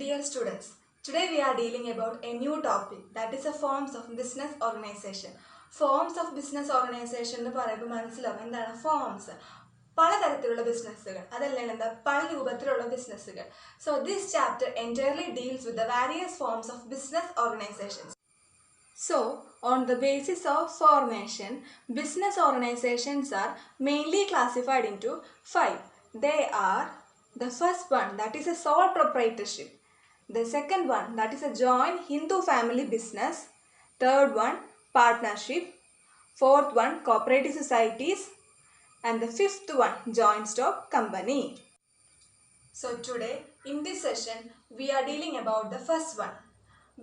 Dear students, today we are dealing about a new topic, that is the forms of business organization. Forms of business organization എന്ന് പറയുമ്പോൾ മനസ്സിലാവും എന്താണ് forms പലതരത്തിലുള്ള ബിസിനസ്സുകൾ അതല്ലെങ്കിൽ എന്താ പല രൂപത്തിലുള്ള ബിസിനസ്സുകൾ. So this chapter entirely deals with the various forms of business organisations. So, on the basis of formation, business organizations are mainly classified into 5. They are the first one, that is a sole proprietorship. The second one, that is a joint Hindu family business. Third one, partnership. Fourth one, cooperative societies. And the fifth one, joint stock company. So today, in this session, we are dealing about the first one.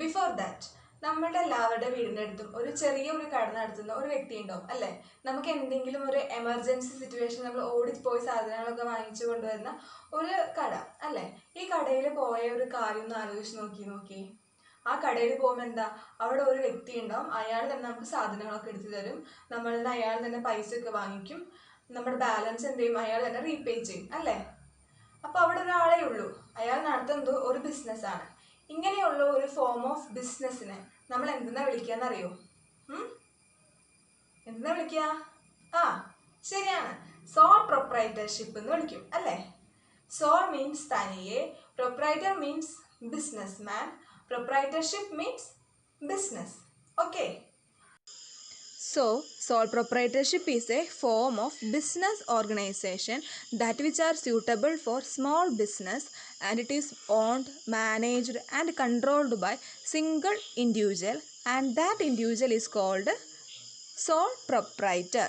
Before that, നമ്മളുടെ എല്ലാവരുടെ വീടിൻ്റെ അടുത്തും ഒരു ചെറിയൊരു കട നടത്തുന്ന ഒരു വ്യക്തി ഉണ്ടാവും അല്ലേ. നമുക്ക് എന്തെങ്കിലും ഒരു എമർജൻസി സിറ്റുവേഷൻ നമ്മൾ ഓടിപ്പോയി സാധനങ്ങളൊക്കെ വാങ്ങിച്ചു കൊണ്ടുവരുന്ന ഒരു കട അല്ലേ. ഈ കടയിൽ പോയ ഒരു കാര്യം ഒന്ന് ആലോചിച്ച് നോക്കി ആ കടയിൽ പോകുമ്പോൾ എന്താ, അവിടെ ഒരു വ്യക്തി ഉണ്ടാവും. അയാൾ തന്നെ നമുക്ക് സാധനങ്ങളൊക്കെ എടുത്തു തരും. നമ്മളുടെ അയാൾ തന്നെ പൈസ ഒക്കെ വാങ്ങിക്കും. നമ്മുടെ ബാലൻസ് എന്ത് ചെയ്യും, അയാൾ തന്നെ റീപേ ചെയ്യും അല്ലേ. അപ്പോൾ അവിടെ ഒരാളേ ഉള്ളൂ, അയാൾ നടത്തുന്നത് ഒരു ബിസിനസ്സാണ്. ഇങ്ങനെയുള്ള ഒരു ഫോം ഓഫ് ബിസിനസ്സിനെ നമ്മൾ എന്തെന്നാ വിളിക്കാന്നറിയോ? എന്തെന്നാ വിളിക്കുക? ശരിയാണ്, സോൾ പ്രൊപ്രൈറ്റർഷിപ്പ് എന്ന് വിളിക്കും അല്ലേ. സോൾ മീൻസ് തനിയെ, proprietor means business man, proprietorship means business. Okay. So, sole proprietorship is a form of business organization that which are suitable for small business, and it is owned, managed and controlled by single individual, and that individual is called sole proprietor,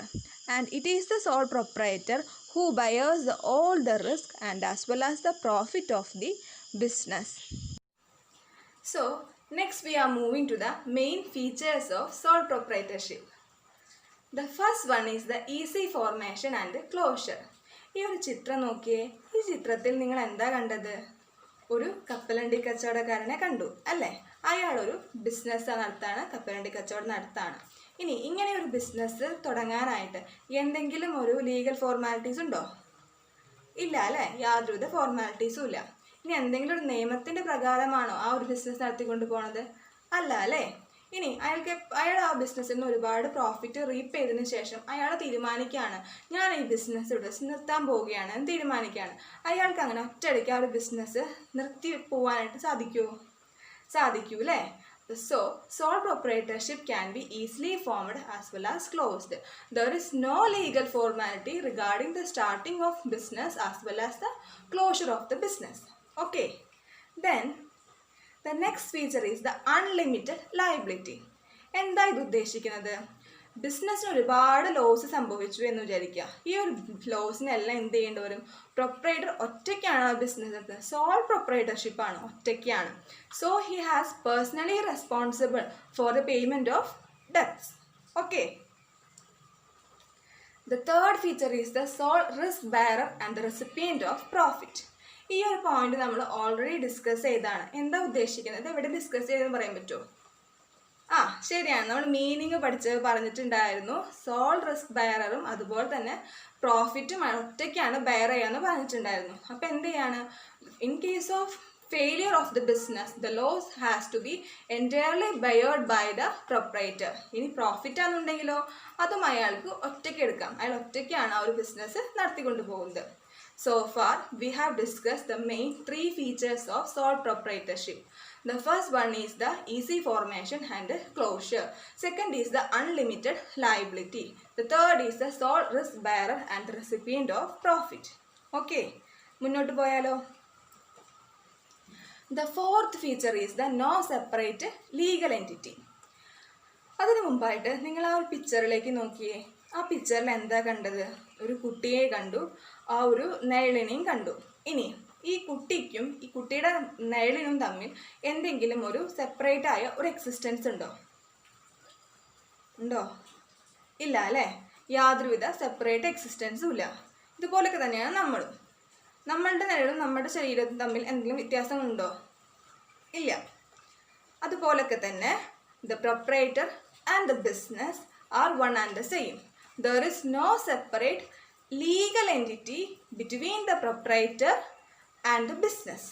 and it is the sole proprietor who bears all the risk and as well as the profit of the business. So, next we are moving to the main features of sole proprietorship. The first one is the easy formation and closure. ഈ ഒരു ചിത്രം നോക്കിയേ. ഈ ചിത്രത്തിൽ നിങ്ങൾ എന്താ കണ്ടത്? ഒരു കപ്പലണ്ടി കച്ചവടക്കാരനെ കണ്ടു അല്ലേ. അയാളൊരു ബിസിനസ് നടത്താണ്, കപ്പലണ്ടി കച്ചവടം നടത്താണ്. ഇനി ഇങ്ങനെ ഒരു ബിസിനസ് തുടങ്ങാനായിട്ട് എന്തെങ്കിലും ഒരു ലീഗൽ ഫോർമാലിറ്റീസ് ഉണ്ടോ? ഇല്ല അല്ലേ, യാതൊരുവിധ ഫോർമാലിറ്റീസും ഇല്ല. ഇനി എന്തെങ്കിലും ഒരു നിയമത്തിൻ്റെ പ്രകാരമാണോ ആ ഒരു ബിസിനസ് നടത്തിക്കൊണ്ട് പോണത്? അല്ല അല്ലേ. ഇനി അയാൾ ആ ബിസിനസ്സിൽ നിന്ന് ഒരുപാട് പ്രോഫിറ്റ് റീപ്പ് ചെയ്തതിന് ശേഷം അയാൾ തീരുമാനിക്കുകയാണ്, ഞാൻ ഈ ബിസിനസ് നിർത്താൻ പോവുകയാണ് എന്ന് തീരുമാനിക്കുകയാണ്. അയാൾക്ക് അങ്ങനെ ഒറ്റയടിക്ക് ആ ഒരു ബിസിനസ് നിർത്തി പോകാനായിട്ട് സാധിക്കൂ അല്ലേ. So, sole proprietorship can be easily formed as well as closed. There is no legal formality regarding the starting of business as well as the closure of the business. Okay. Then the next feature is the unlimited liability. എന്താ ഇത് ഉദ്ദേശിക്കുന്നത്? ബിസിനസ്സിന് ഒരുപാട് loss സംഭവിച്ചു എന്ന് വിചാരിക്കുക. ഈ ഒരു ലോസിനെല്ലാം എന്ത് ചെയ്യേണ്ടി വരും? പ്രൊപ്പറേറ്റർ ഒറ്റയ്ക്കാണ് ആ ബിസിനസ് നടത്തുന്നത്. സോൾ പ്രൊപ്പറേറ്റർഷിപ്പാണ്, ഒറ്റയ്ക്കാണ്. So he has personally responsible for the payment of debts. Okay. The third feature is the sole risk bearer and the recipient of profit. ഈ ഒരു പോയിന്റ് നമ്മൾ ഓൾറെഡി ഡിസ്കസ് ചെയ്താണ്. എന്താ ഉദ്ദേശിക്കുന്നത്? എവിടെ ഡിസ്കസ് ചെയ്തെന്ന് പറയാൻ പറ്റുമോ? ശരിയാണ്, നമ്മൾ മീനിങ് പറഞ്ഞിട്ടുണ്ടായിരുന്നു. സോൾ റിസ്ക് ബെയറും അതുപോലെ തന്നെ പ്രോഫിറ്റും ഒറ്റയ്ക്കാണ് ബെയർ ചെയ്യാന്ന് പറഞ്ഞിട്ടുണ്ടായിരുന്നു. അപ്പോൾ എന്ത് ചെയ്യാണ്? In case of failure of the business, the loss has to be entirely bared by the proprietor. ഇനി പ്രോഫിറ്റ് ആണെന്നുണ്ടെങ്കിലോ അതും അയാൾക്ക് ഒറ്റയ്ക്ക് എടുക്കാം. അയാൾ ഒറ്റയ്ക്കാണ് ആ ഒരു ബിസിനസ് നടത്തിക്കൊണ്ട് പോകുന്നത്. So far, we have discussed the main 3 features of sole proprietorship. The first one is the easy formation and closure. Second is the unlimited liability. The third is the sole risk bearer and the recipient of profit. Okay, മുന്നോട്ട് പോയാലോ? The fourth feature is the no separate legal entity. അതിനു മുമ്പായിട്ട് നിങ്ങൾ ആ ഒരു പിക്ചറിലേക്ക് നോക്കിയേ. ആ പിക്ചറിൽ എന്താ കണ്ടത്? ഒരു കുട്ടിയെ കണ്ടു, ആ ഒരു നയലിനെയും കണ്ടു. ഇനി ഈ കുട്ടിക്കും ഈ കുട്ടിയുടെ നയലിനും തമ്മിൽ എന്തെങ്കിലും ഒരു സെപ്പറേറ്റ് ആയ ഒരു എക്സിസ്റ്റൻസ് ഉണ്ടോ? ഇല്ല അല്ലേ. യാതൊരുവിധ സെപ്പറേറ്റ് എക്സിസ്റ്റൻസും ഇല്ല. ഇതുപോലൊക്കെ തന്നെയാണ് നമ്മളുടെ നയലും നമ്മുടെ ശരീരവും തമ്മിൽ എന്തെങ്കിലും വ്യത്യാസങ്ങളുണ്ടോ? ഇല്ല. അതുപോലൊക്കെ തന്നെ the proprietor and the business are one and the same. There is no separate legal entity between the proprietor and the business.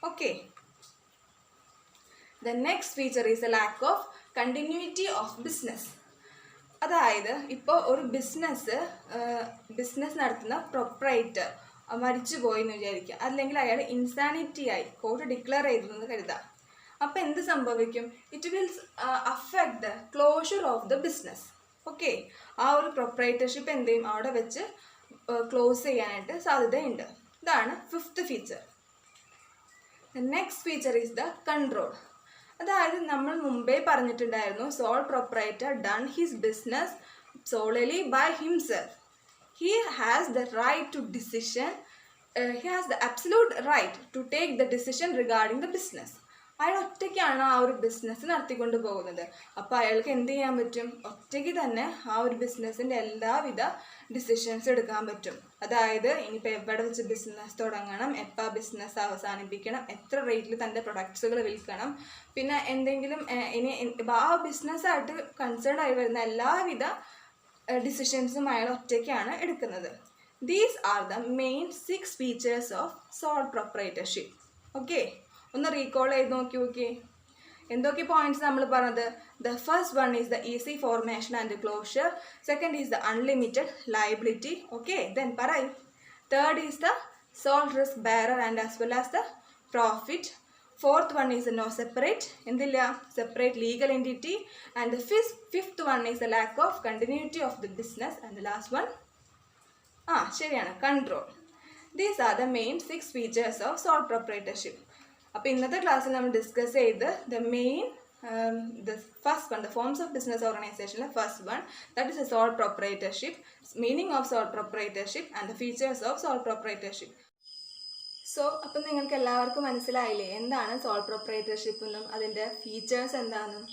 Okay. The next feature is the lack of continuity of business. അതായത് ഇപ്പോൾ ഒരു business നടത്തുന്ന proprietor മരിച്ചു പോയി എന്ന് വിചാരിക്കുക, അല്ലെങ്കിൽ അയാൾ ഇൻസാനിറ്റി ആയി കോർട്ട് ഡിക്ലെയർ ചെയ്തെന്ന് കരുതാം. അപ്പോൾ എന്ത് സംഭവിക്കും? It will affect the closure of the business. Okay, ആ ഒരു പ്രൊപ്രൈറ്റർഷിപ്പ് എന്ത് ചെയ്യും? അവിടെ വെച്ച് ക്ലോസ് ചെയ്യാനായിട്ട് സാധ്യതയുണ്ട്. ഇതാണ് fifth feature. The next feature is the control. അതായത് നമ്മൾ മുമ്പേ പറഞ്ഞിട്ടുണ്ടായിരുന്നു, sole proprietor done his business solely by himself. He has the right to decision, he has the absolute right to take the decision regarding the business. അയാൾ ഒറ്റയ്ക്കാണ് ആ ഒരു business നടത്തിക്കൊണ്ട് പോകുന്നത്. അപ്പോൾ അയാൾക്ക് എന്ത് ചെയ്യാൻ പറ്റും? ഒറ്റയ്ക്ക് തന്നെ ആ ഒരു ബിസിനസ്സിൻ്റെ എല്ലാവിധ ഡിസിഷൻസ് എടുക്കാൻ പറ്റും. അതായത് ഇനിയിപ്പോൾ എവിടെ വെച്ച് ബിസിനസ് തുടങ്ങണം, എപ്പോൾ ബിസിനസ് അവസാനിപ്പിക്കണം, എത്ര റേറ്റിൽ തൻ്റെ പ്രൊഡക്ട്സുകൾ വിൽക്കണം, പിന്നെ എന്തെങ്കിലും ഇനി ആ ബിസിനസ്സായിട്ട് കൺസേൺ ആയി വരുന്ന എല്ലാവിധ ഡിസിഷൻസും അയാൾ ഒറ്റയ്ക്കാണ് എടുക്കുന്നത്. These are the main 6 features of sole proprietorship. Okay, ഒന്ന് റീകോൾ ചെയ്ത് നോക്കി. എന്തൊക്കെ പോയിന്റ്സ് നമ്മൾ പറഞ്ഞത്? The first one is the easy formation and closure. Second is the unlimited liability. Okay, then പറയ്. Third is the sole risk bearer and as well as the profit. Fourth one is no separate, എന്തില്ല, separate legal entity. And the fifth one is the lack of continuity of the business. And the last one ശരിയാണ്, control. These are the main 6 features of sole proprietorship. അപ്പോൾ ഇന്നത്തെ ക്ലാസ്സിൽ നമ്മൾ discuss ചെയ്ത് the first one, the forms of business organization, the first one, that is a sole proprietorship, meaning of sole proprietorship and the features of sole proprietorship. So അപ്പം നിങ്ങൾക്ക് എല്ലാവർക്കും മനസ്സിലായില്ലേ എന്താണ് സോൾ പ്രൊപ്രൈറ്റർഷിപ്പ് എന്നും അതിൻ്റെ ഫീച്ചേഴ്സ് എന്താണെന്നും?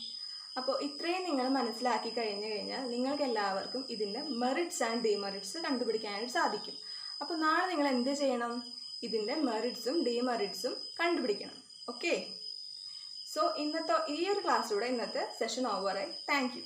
അപ്പോൾ ഇത്രയും നിങ്ങൾ മനസ്സിലാക്കി കഴിഞ്ഞാൽ നിങ്ങൾക്ക് എല്ലാവർക്കും ഇതിൻ്റെ മെറിറ്റ്സ് ആൻഡ് ഡിമെറിറ്റ്സ് കണ്ടുപിടിക്കാനായിട്ട് സാധിക്കും. അപ്പോൾ നാളെ നിങ്ങൾ എന്ത് ചെയ്യണം? ഇതിൻ്റെ മെറിറ്റ്സും ഡിമെറിറ്റ്സും കണ്ടുപിടിക്കണം. ഓക്കെ, സോ ഇന്നത്തെ ഈ ഒരു ക്ലാസ്സിലൂടെ ഇന്നത്തെ സെഷൻ ഓവറായി. Thank you.